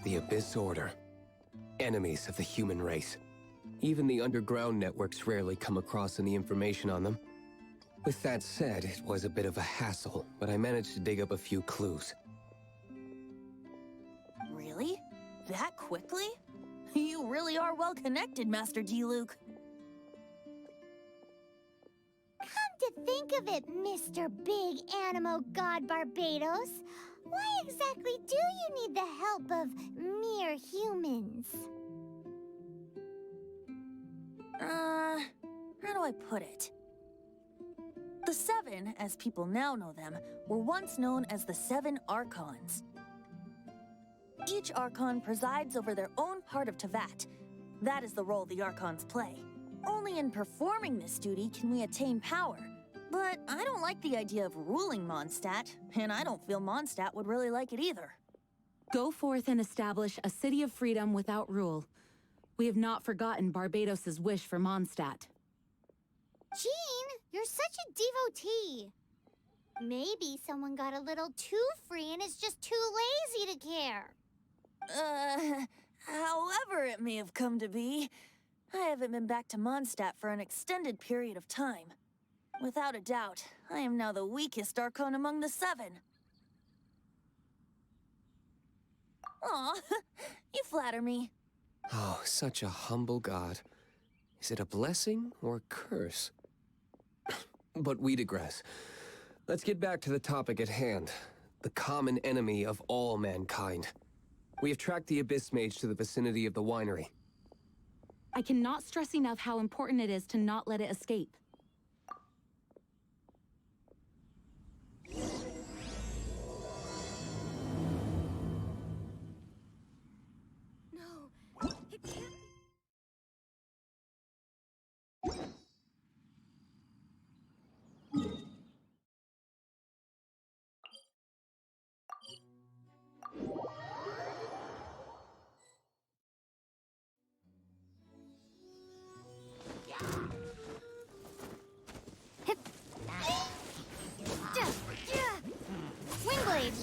The Abyss Order. Enemies of the human race. Even the underground networks rarely come across any information on them. With that said, it was a bit of a hassle, but I managed to dig up a few clues. Really? That quickly? You really are well connected, Master D-Luke. Come to think of it, Mr. Big Animo God Barbados, why exactly do you need the help of mere humans? How do I put it? The Seven, as people now know them, were once known as the Seven Archons. Each Archon presides over their own part of Teyvat. That is the role the Archons play. Only in performing this duty can we attain power. But I don't like the idea of ruling Mondstadt, and I don't feel Mondstadt would really like it either. Go forth and establish a city of freedom without rule. We have not forgotten Barbados' wish for Mondstadt. Jean, you're such a devotee. Maybe someone got a little too free and is just too lazy to care. However it may have come to be, I haven't been back to Mondstadt for an extended period of time. Without a doubt, I am now the weakest Archon among the Seven. Aw, you flatter me. Oh, such a humble god. Is it a blessing or a curse? But we digress. Let's get back to the topic at hand. The common enemy of all mankind. We have tracked the Abyss Mage to the vicinity of the winery. I cannot stress enough how important it is to not let it escape. No, it can't be. Wingblade!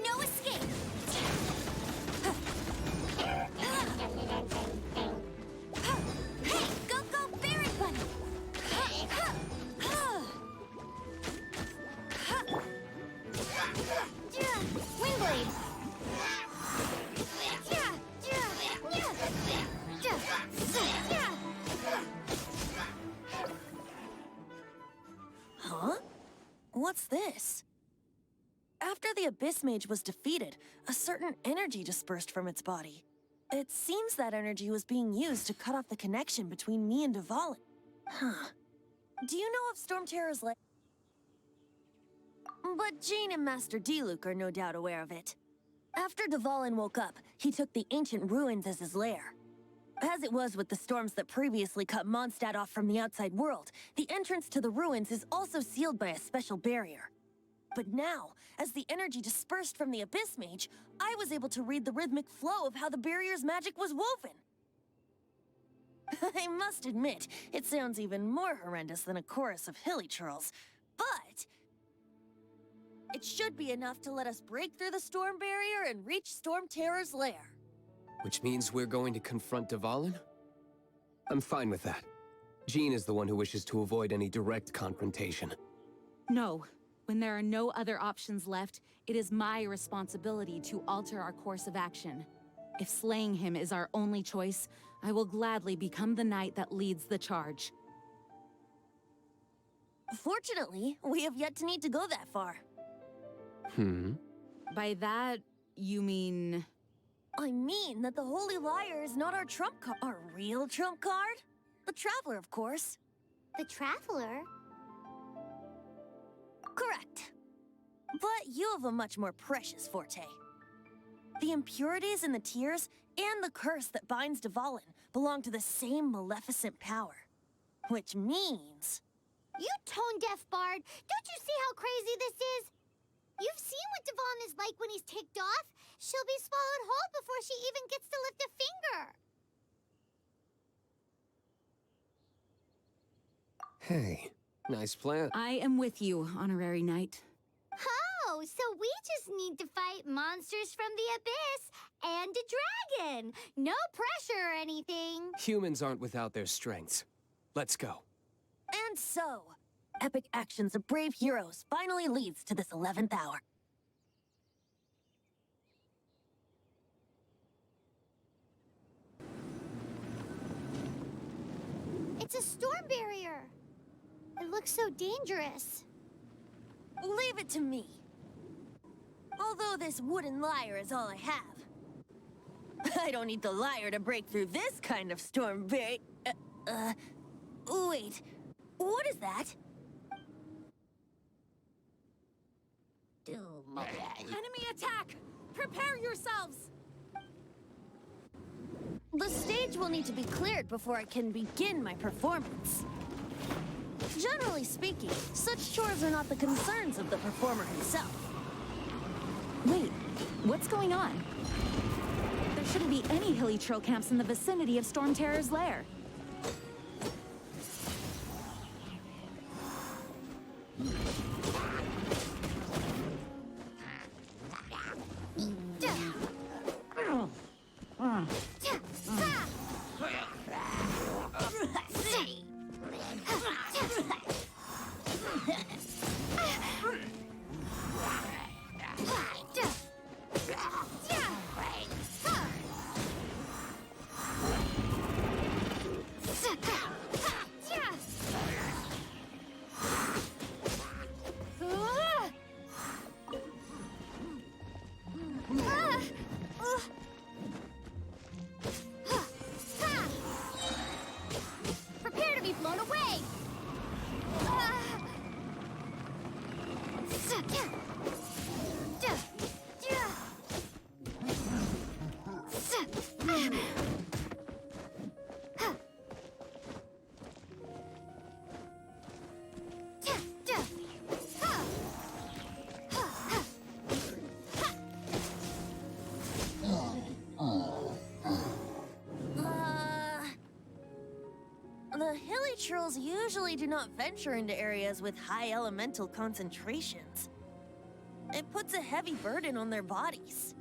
No escape! Hey, go, Berry Bunny! Wingblade! Huh? What's this? After the Abyss Mage was defeated, a certain energy dispersed from its body. It seems that energy was being used to cut off the connection between me and Dvalin. Huh. Do you know of Storm Terror's lair? But Jean and Master Diluc are no doubt aware of it. After Dvalin woke up, he took the ancient ruins as his lair. As it was with the storms that previously cut Mondstadt off from the outside world, the entrance to the ruins is also sealed by a special barrier. But now, as the energy dispersed from the Abyss Mage, I was able to read the rhythmic flow of how the barrier's magic was woven. I must admit, it sounds even more horrendous than a chorus of hilly churls, but it should be enough to let us break through the storm barrier and reach Storm Terror's lair. Which means we're going to confront Dvalin? I'm fine with that. Jean is the one who wishes to avoid any direct confrontation. No. When there are no other options left, it is my responsibility to alter our course of action. If slaying him is our only choice, I will gladly become the knight that leads the charge. Fortunately, we have yet to need to go that far. By that, you mean... I mean that the Holy Liar is not our trump card. Our real trump card? The Traveler, of course. The Traveler? Correct. But you have a much more precious forte. The impurities in the tears and the curse that binds Dvalin belong to the same maleficent power. Which means... You tone-deaf bard! Don't you see how crazy this is? You've seen what Dvalin is like when he's ticked off. She'll be swallowed whole before she even gets to lift a finger. Hey, nice plan. I am with you, honorary knight. Oh, so we just need to fight monsters from the Abyss and a dragon. No pressure or anything. Humans aren't without their strengths. Let's go. And so, epic actions of brave heroes finally leads to this 11th hour. It's a storm barrier. It looks so dangerous. Leave it to me. Although this wooden lyre is all I have. I don't need the lyre to break through this kind of storm barrier. Wait. What is that? Enemy attack! Prepare yourselves! The stage will need to be cleared before I can begin my performance. Generally speaking, such chores are not the concerns of the performer himself. Wait, what's going on? There shouldn't be any hilly troll camps in the vicinity of Storm Terror's lair. Prepare to be blown away. The hilly trolls usually do not venture into areas with high elemental concentrations. It puts a heavy burden on their bodies.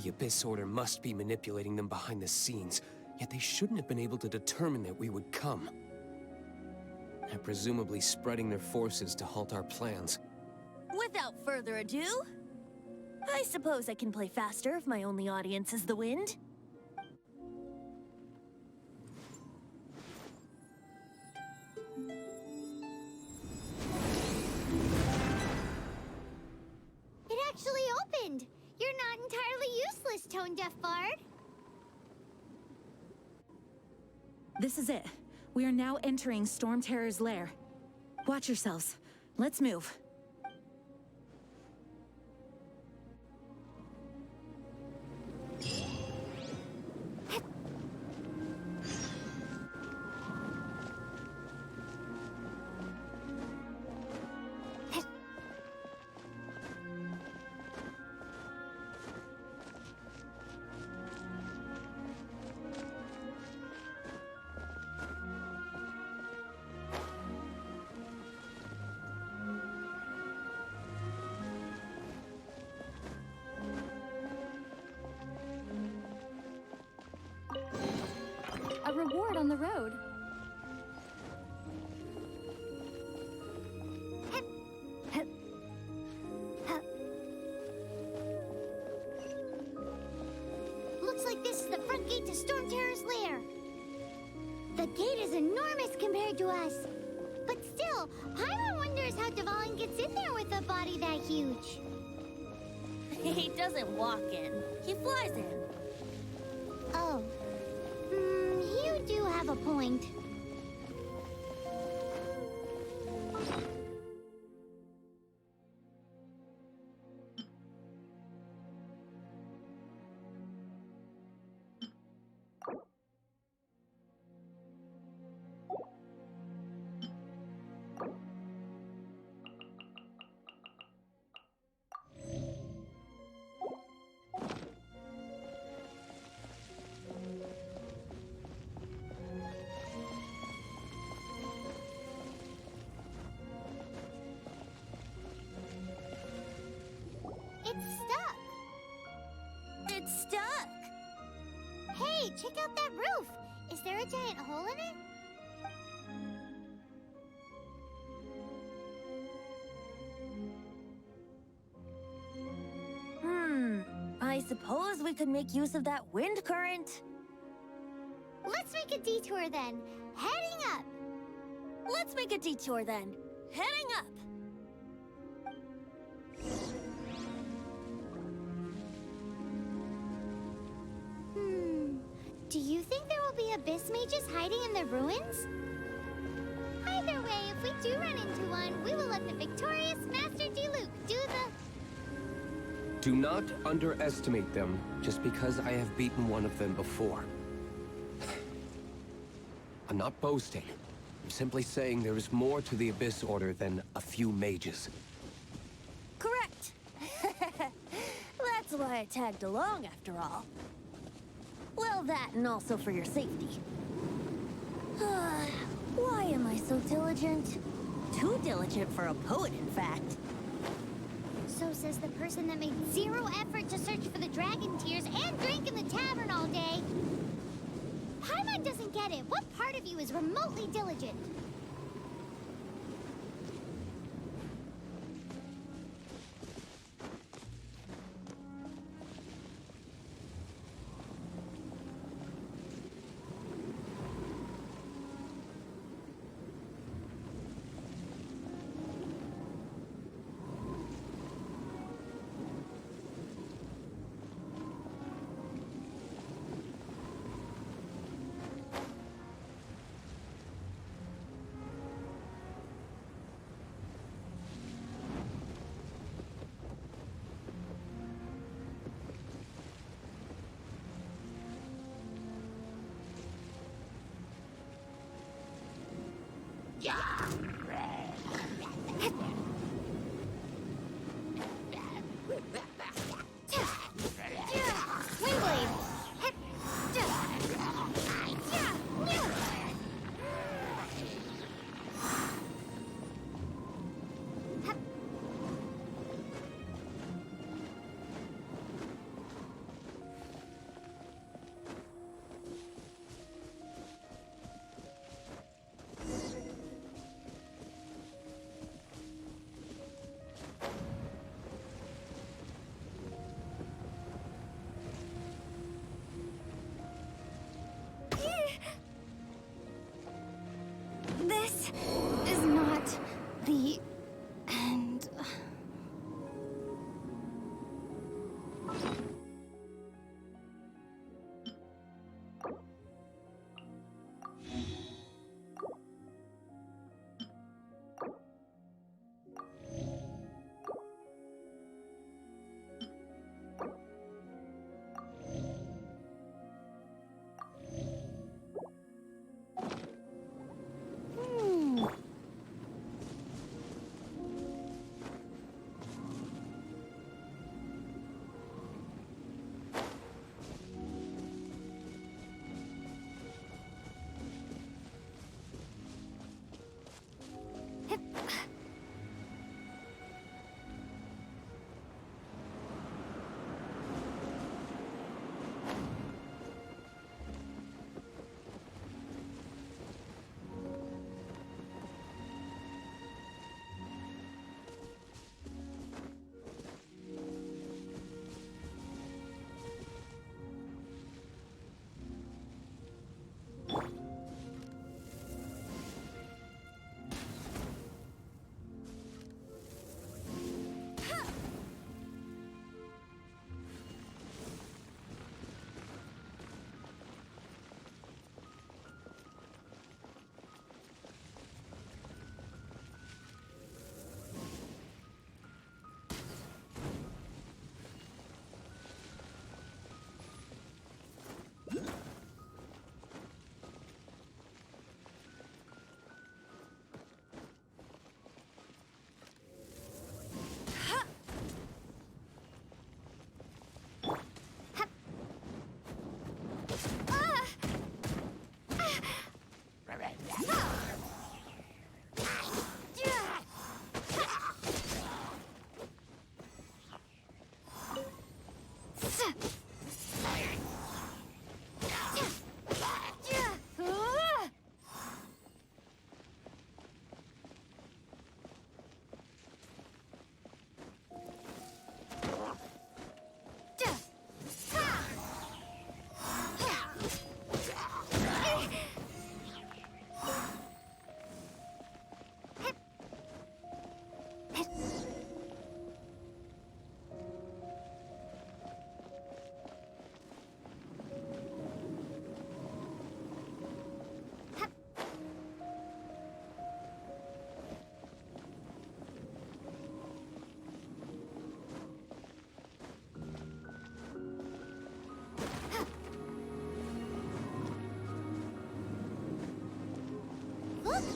The Abyss Order must be manipulating them behind the scenes, yet they shouldn't have been able to determine that we would come. They're presumably spreading their forces to halt our plans. Without further ado, I suppose I can play faster if my only audience is the wind. It actually opened. You're not entirely useless, Tone Deaf Bard. This is it. We are now entering Storm Terror's lair. Watch yourselves. Let's move. A reward on the road. Looks like this is the front gate to Storm Terror's lair. The gate is enormous compared to us. But still, Paimon wonders how Dvalin gets in there with a body that huge. He doesn't walk in, he flies in. Oh. You do have a point. It's stuck. It's stuck. Hey, check out that roof. Is there a giant hole in it? I suppose we could make use of that wind current. Let's make a detour then. Heading up. Let's make a detour then. Heading up. Do you think there will be abyss mages hiding in the ruins? Either way, if we do run into one, we will let the victorious Master Diluc do the... Do not underestimate them just because I have beaten one of them before. I'm not boasting. I'm simply saying there is more to the Abyss Order than a few mages. Correct. That's why I tagged along after all. Well, that and also for your safety. Why am I so diligent? Too diligent for a poet, in fact. So says the person that made zero effort to search for the dragon tears and drink in the tavern all day. Paimon doesn't get it. What part of you is remotely diligent? This is not the end.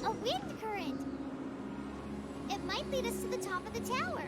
A wind current! It might lead us to the top of the tower.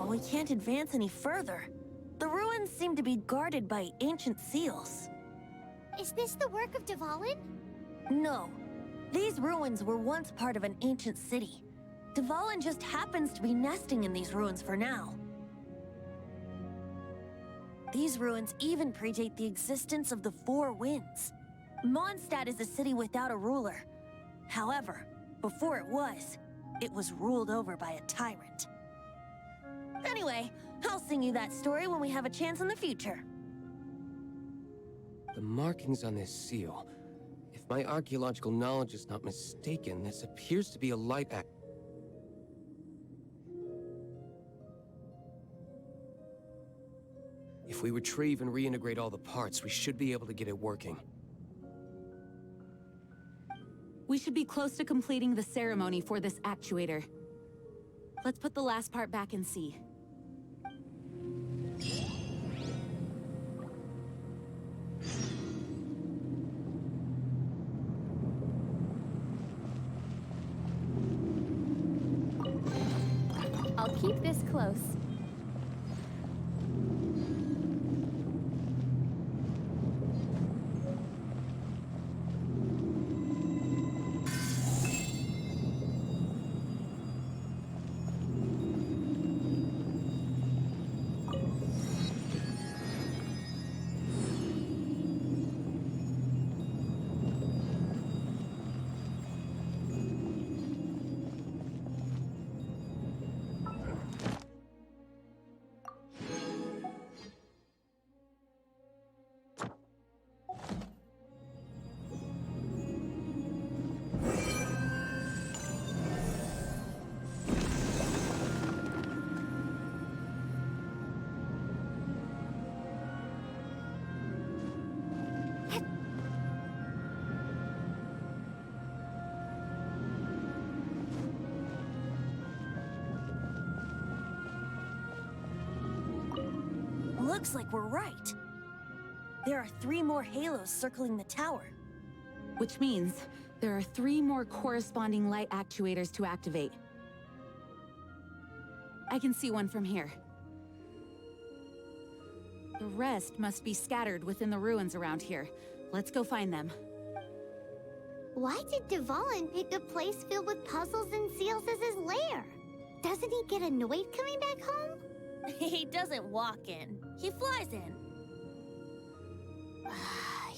We can't advance any further. The ruins seem to be guarded by ancient seals. Is this the work of Dvalin? No. These ruins were once part of an ancient city. Dvalin just happens to be nesting in these ruins for now. These ruins even predate the existence of the Four Winds. Mondstadt is a city without a ruler. However, before it was ruled over by a tyrant. Anyway, I'll sing you that story when we have a chance in the future. The markings on this seal. If my archaeological knowledge is not mistaken, this appears to be a light act. If we retrieve and reintegrate all the parts, we should be able to get it working. We should be close to completing the ceremony for this actuator. Let's put the last part back and see. I'll keep this close. Looks like we're right. There are 3 more halos circling the tower. Which means there are 3 more corresponding light actuators to activate. I can see one from here. The rest must be scattered within the ruins around here. Let's go find them. Why did Dvalin pick a place filled with puzzles and seals as his lair? Doesn't he get annoyed coming back home? He doesn't walk in. He flies in.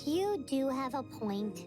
You do have a point.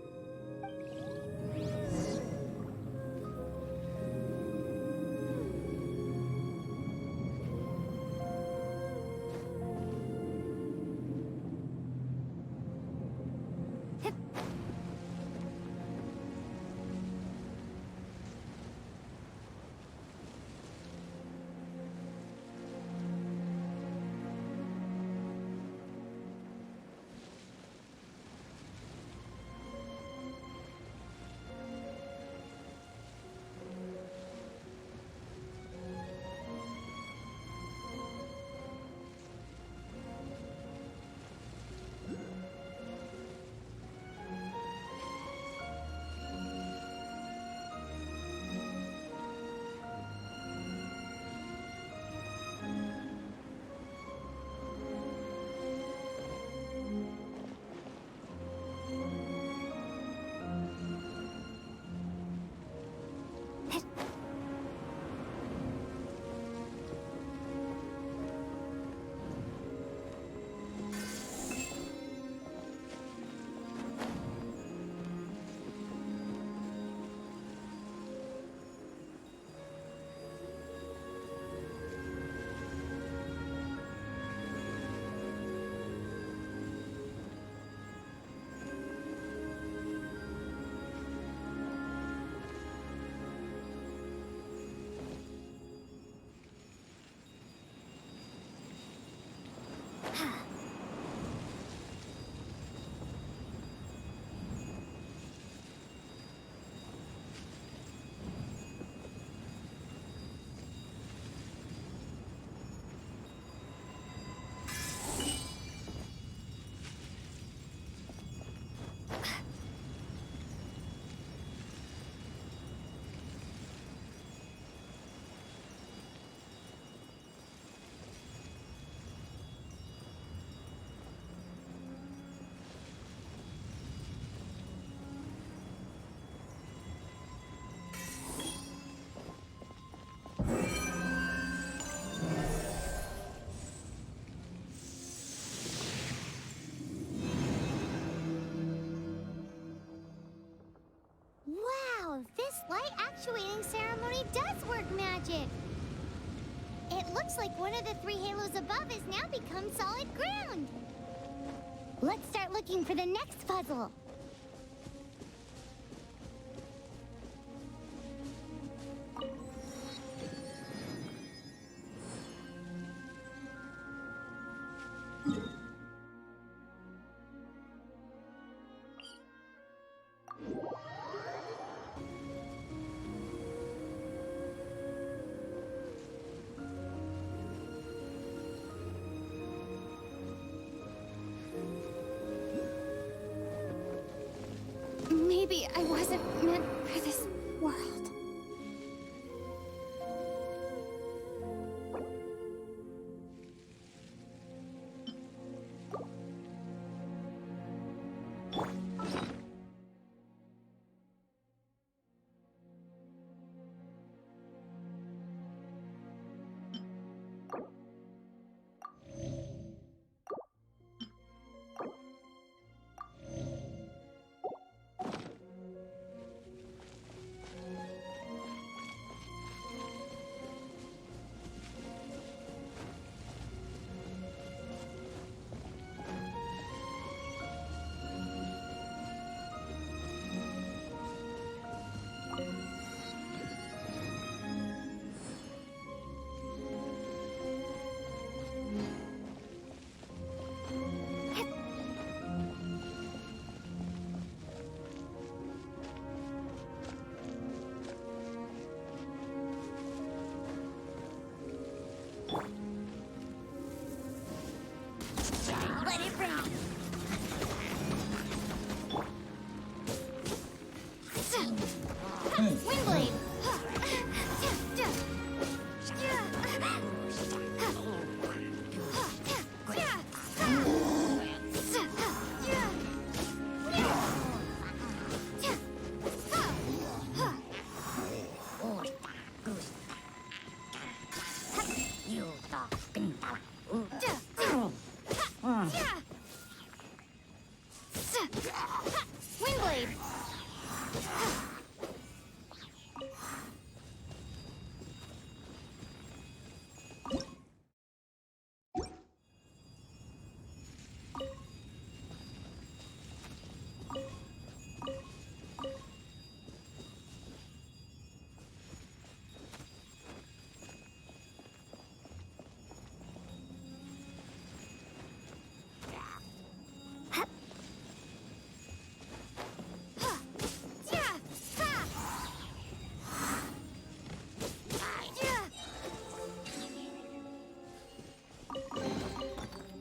light actuating ceremony does work magic. It looks like one of the 3 halos above has now become solid ground. Let's start looking for the next puzzle. Maybe I wasn't meant for this world. Let it rain. Windblade. Windblade.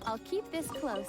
I'll keep this close.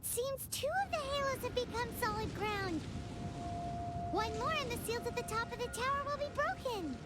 It seems 2 of the halos have become solid ground. 1 more and the seals at the top of the tower will be broken.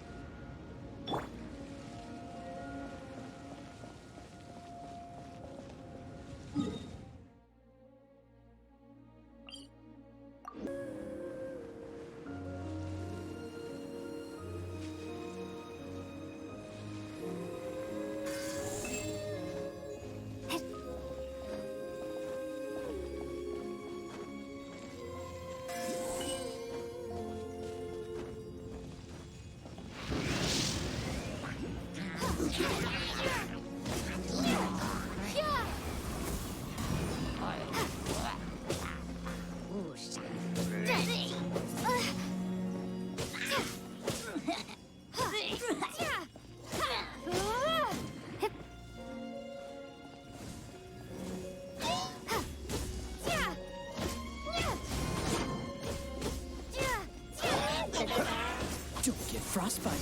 Don't get frostbite.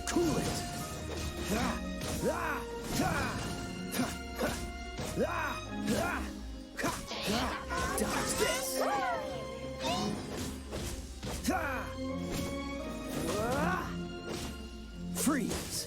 Cool it. Dodge this. Freeze.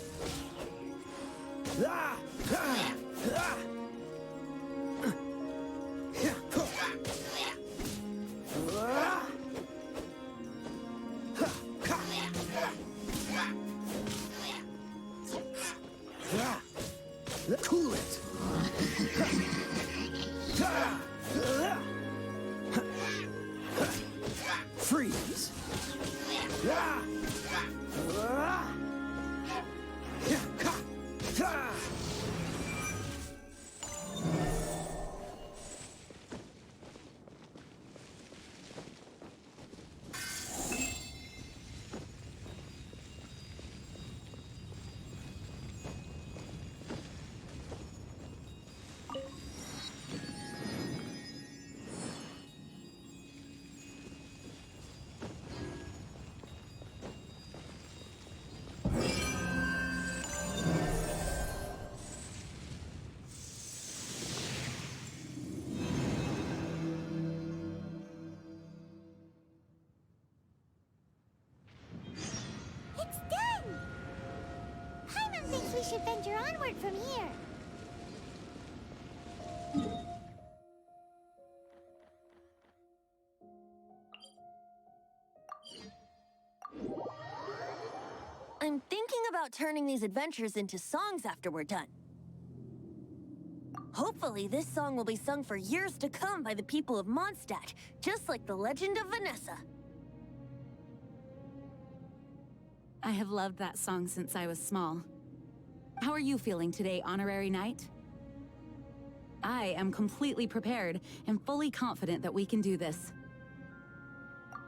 Cool it. Freeze. It's done! Paimon thinks we should venture onward from here. I'm thinking about turning these adventures into songs after we're done. Hopefully, this song will be sung for years to come by the people of Mondstadt, just like the legend of Vanessa. I have loved that song since I was small. How are you feeling today, Honorary Knight? I am completely prepared and fully confident that we can do this.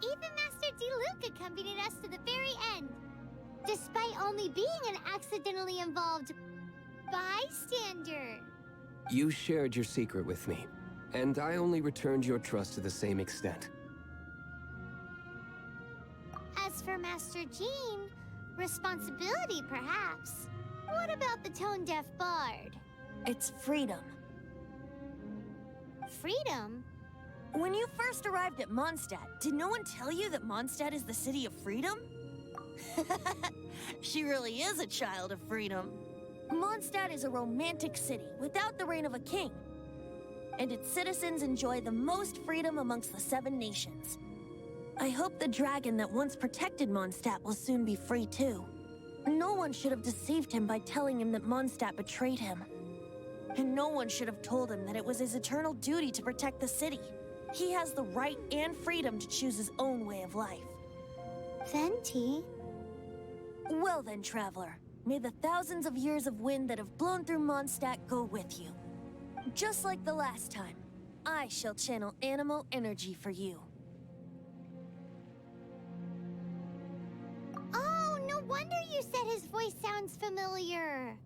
Even Master D. Luke accompanied us to the very end, despite only being an accidentally involved bystander. You shared your secret with me, and I only returned your trust to the same extent. As for Master Jean, responsibility perhaps. What about the tone-deaf bard? It's freedom. Freedom? When you first arrived at Mondstadt, did no one tell you that Mondstadt is the city of freedom? She really is a child of freedom. Mondstadt is a romantic city without the reign of a king. And its citizens enjoy the most freedom amongst the 7 nations. I hope the dragon that once protected Mondstadt will soon be free too. No one should have deceived him by telling him that Mondstadt betrayed him. And no one should have told him that it was his eternal duty to protect the city. He has the right and freedom to choose his own way of life. Venti? Well then, traveler, may the thousands of years of wind that have blown through Mondstadt go with you. Just like the last time, I shall channel animal energy for you. Oh, no wonder you said his voice sounds familiar.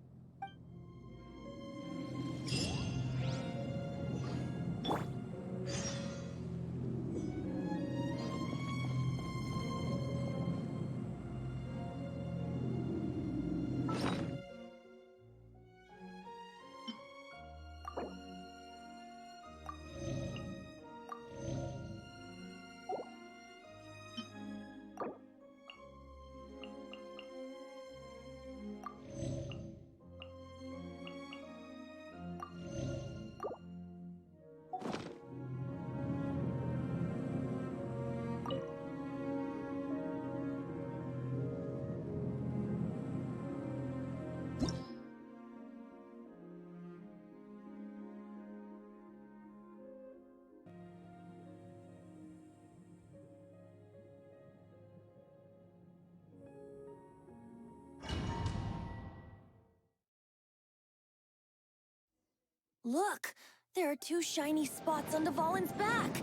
Look! There are two shiny spots on Dvalin's back!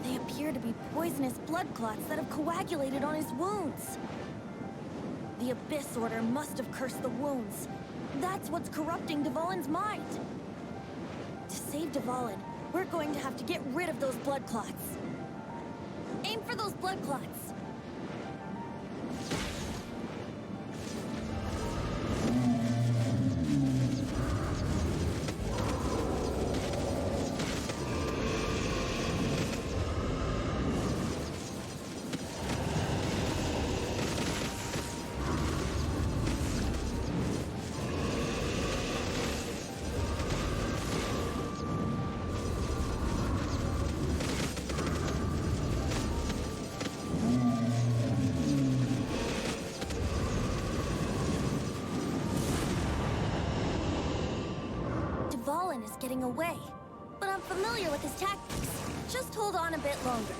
They appear to be poisonous blood clots that have coagulated on his wounds. The Abyss Order must have cursed the wounds. That's what's corrupting Dvalin's mind. To save Dvalin, we're going to have to get rid of those blood clots. Aim for those blood clots. Dvalin is getting away, but I'm familiar with his tactics. Just hold on a bit longer.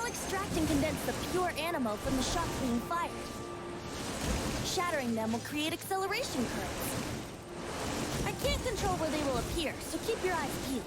Extract and condense the pure animo from the shots being fired. Shattering them will create acceleration currents. I can't control where they will appear, so keep your eyes peeled.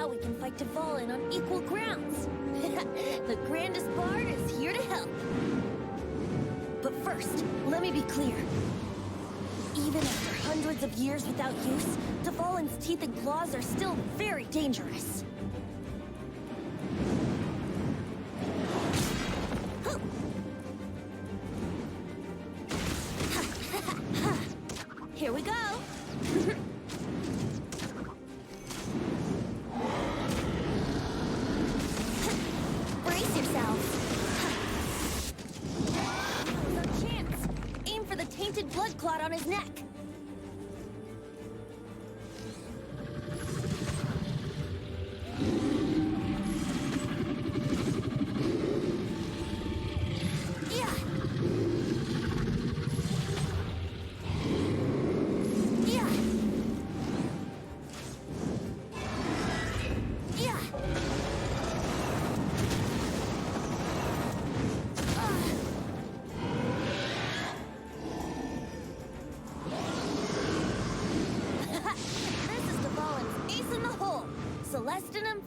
Now we can fight Dvalin on equal grounds. The grandest bard is here to help. But first, let me be clear. Even after hundreds of years without use, Dvalin's teeth and claws are still very dangerous. Here we go. Brace yourselves. Now's our chance. Aim for the tainted blood clot on his neck.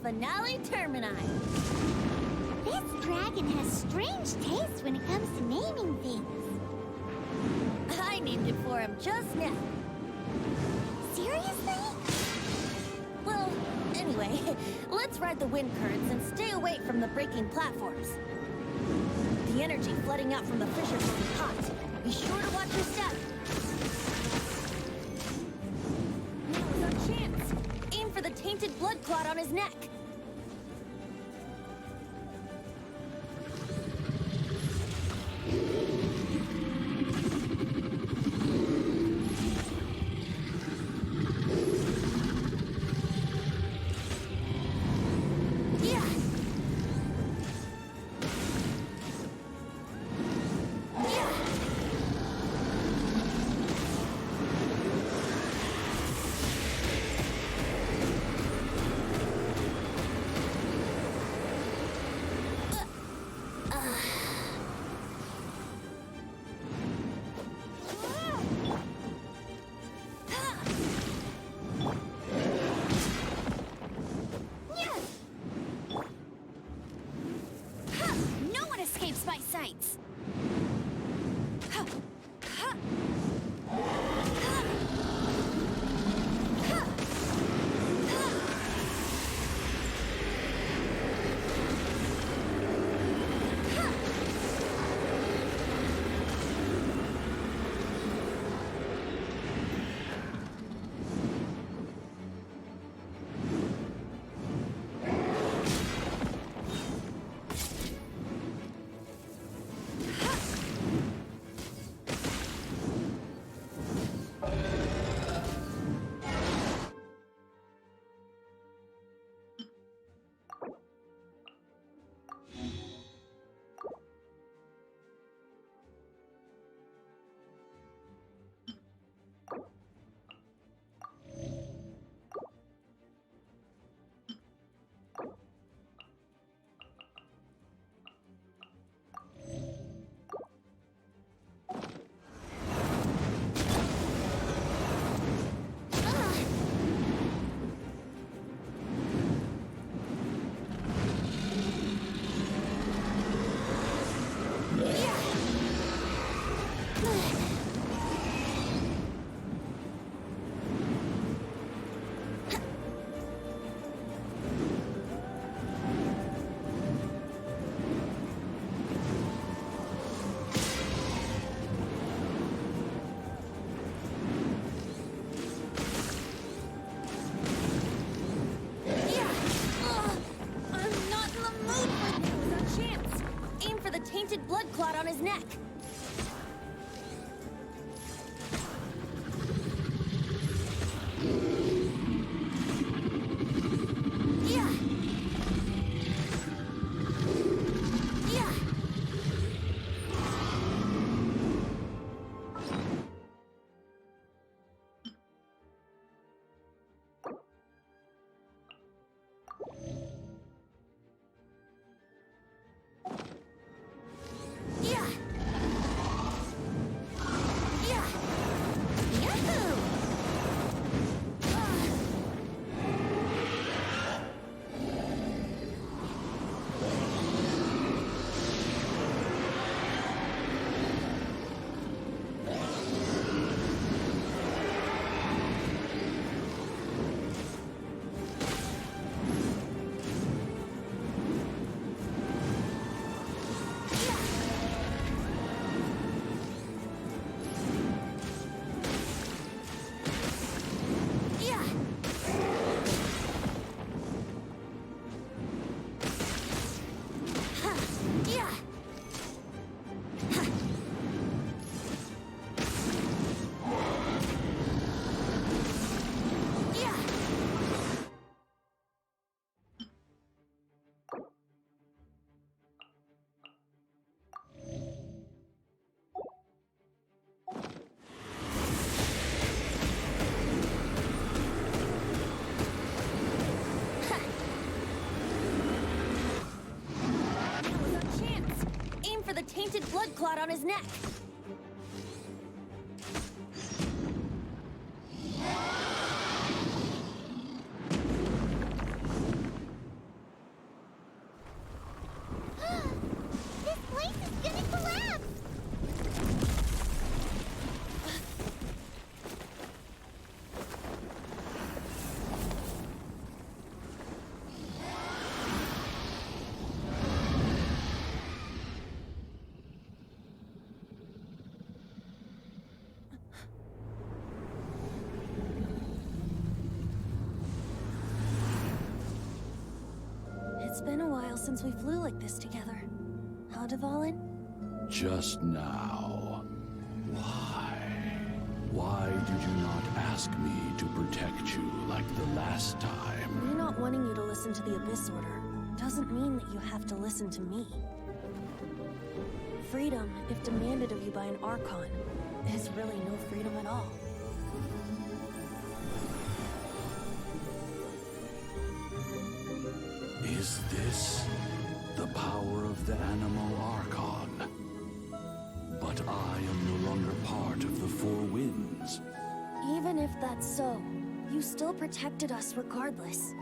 Finale Termini. This dragon has strange taste when it comes to naming things. I named it for him just now. Seriously? Well, anyway, let's ride the wind currents and stay away from the breaking platforms. The energy flooding out from the fissures will be hot. Be sure to watch your step. Now's our chance. Aim for the tainted blood clot on his neck. Sights. Tainted blood clot on his neck. blood clot on his neck. This place is gonna collapse! It's been a while since we flew like this together. Huh, Dvalin? Just now. Why? Why did you not ask me to protect you like the last time? Me not wanting you to listen to the Abyss Order doesn't mean that you have to listen to me. Freedom, if demanded of you by an Archon, is really no freedom at all. Is this the power of the Animal Archon? But I am no longer part of the Four Winds. Even if that's so, you still protected us regardless.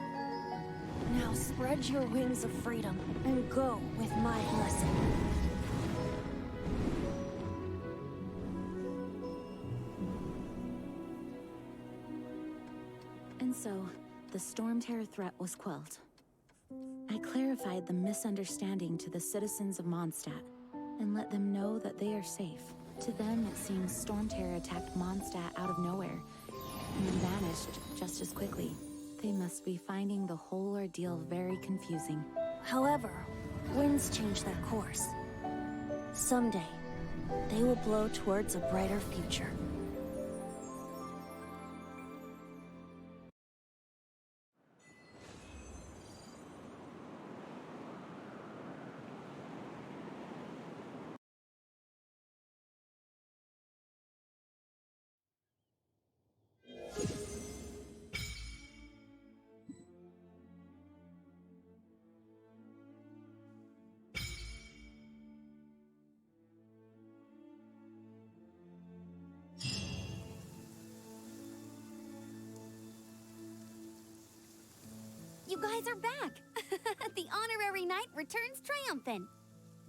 Now spread your wings of freedom and go with my blessing. And so, the Storm Terror threat was quelled. I clarified the misunderstanding to the citizens of Mondstadt, and let them know that they are safe. To them, it seems Storm Terror attacked Mondstadt out of nowhere, and then vanished just as quickly. They must be finding the whole ordeal very confusing. However, winds change their course. Someday, they will blow towards a brighter future. You guys are back! The honorary knight returns triumphant.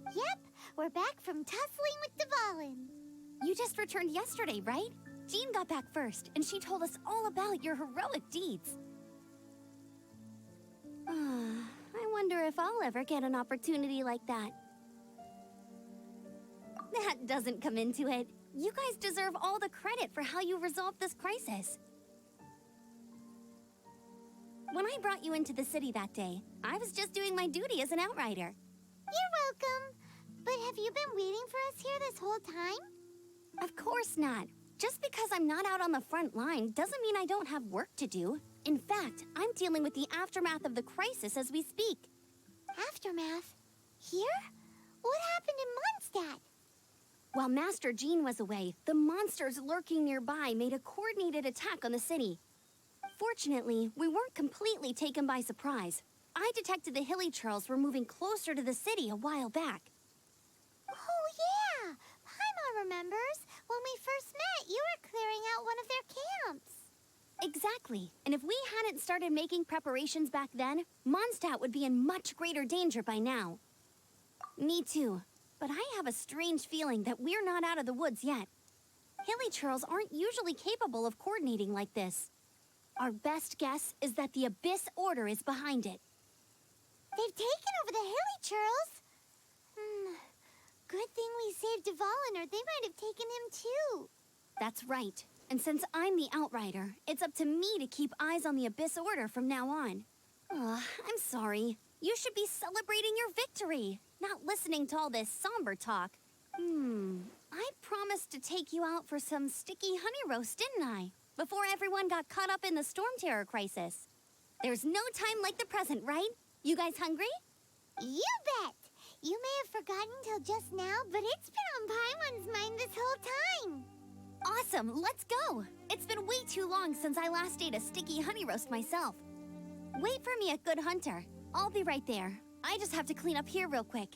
Yep, we're back from tussling with Dvalin. You just returned yesterday, right? Jean got back first, and she told us all about your heroic deeds. I wonder if I'll ever get an opportunity like that. That doesn't come into it. You guys deserve all the credit for how you resolved this crisis. When I brought you into the city that day, I was just doing my duty as an outrider. You're welcome. But have you been waiting for us here this whole time? Of course not. Just because I'm not out on the front line doesn't mean I don't have work to do. In fact, I'm dealing with the aftermath of the crisis as we speak. Aftermath? Here? What happened in Mondstadt? While Master Jean was away, the monsters lurking nearby made a coordinated attack on the city. Fortunately, we weren't completely taken by surprise. I detected the Hilly Churls were moving closer to the city a while back. Oh, yeah! Paimon remembers. When we first met, you were clearing out one of their camps. Exactly. And if we hadn't started making preparations back then, Mondstadt would be in much greater danger by now. Me too. But I have a strange feeling that we're not out of the woods yet. Hilly Churls aren't usually capable of coordinating like this. Our best guess is that the Abyss Order is behind it. They've taken over the Hilly Churls. Good thing we saved Dvalin, or they might have taken him too. That's right. And since I'm the Outrider, it's up to me to keep eyes on the Abyss Order from now on. I'm sorry. You should be celebrating your victory, not listening to all this somber talk. I promised to take you out for some sticky honey roast, didn't I? Before everyone got caught up in the Storm Terror crisis. There's no time like the present, right? You guys hungry? You bet! You may have forgotten till just now, but it's been on Paimon's mind this whole time. Awesome, let's go! It's been way too long since I last ate a sticky honey roast myself. Wait for me at Good Hunter. I'll be right there. I just have to clean up here real quick.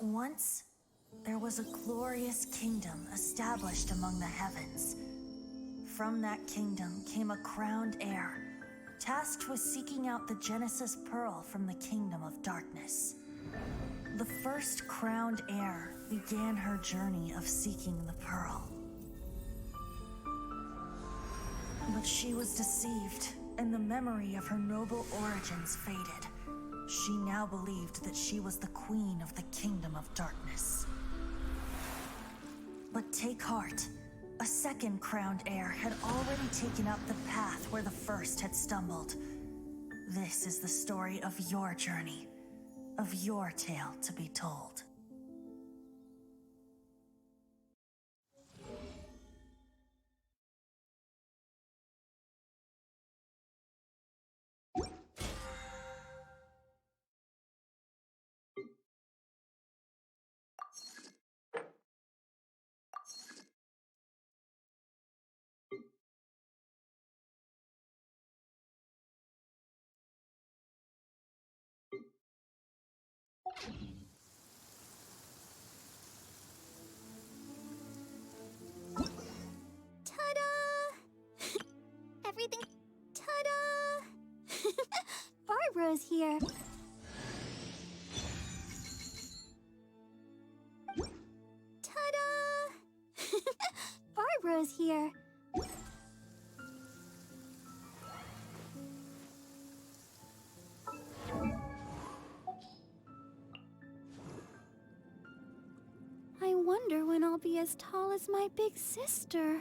Once, there was a glorious kingdom established among the heavens. From that kingdom came a crowned heir, tasked with seeking out the Genesis Pearl from the Kingdom of Darkness. The first crowned heir began her journey of seeking the Pearl. But she was deceived, and the memory of her noble origins faded. She now believed that she was the queen of the Kingdom of Darkness. But take heart. A second crowned heir had already taken up the path where the first had stumbled. This is the story of your journey, of your tale to be told. Ta-da! Everything... Ta-da! Barbara's here. Ta-da! Barbara's here. I wonder when I'll be as tall as my big sister.